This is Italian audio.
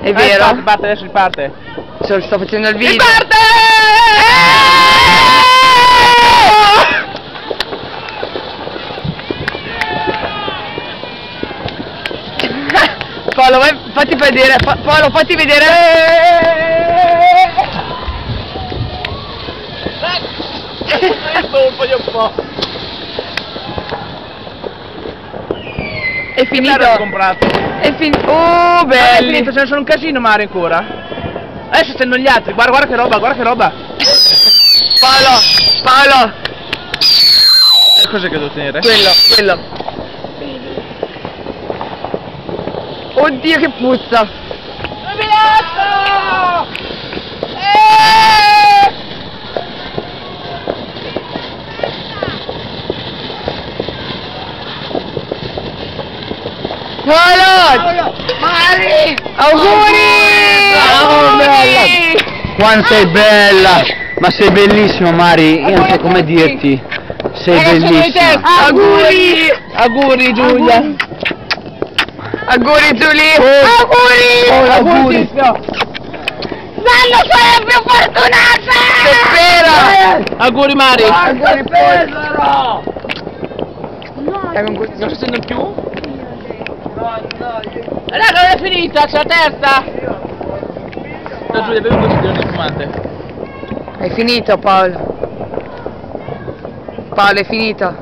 È vero? Riparte, adesso riparte. Sto facendo il video. Riparte! Paolo, vai, fatti vedere, Paolo, fatti vedere. Un po'. È finito. L'ho comprato. È finito. Oh, belli. Ce ne sono un casino, Mari, ancora. Adesso stanno gli altri. Guarda che roba, guarda che roba. Paolo. Cos'è che devo tenere? Quello. Oddio che puzza. Paolo! Mari! Auguri! Oh, bella! Quanto sei bella! Ma sei bellissima, Mari, io non so come dirti. Sei bellissima. Auguri! Auguri, Giulia! Auguri Giulia! Oh, auguri! L'anno sarà più fortunata! Spero! Auguri, Mari! Auguri, Pesaro! Non sto sentendo più? Raga, non è finita, c'è la terza! No, Giulia, bevi un po' di spumante. È finito Paolo. Paolo è finito.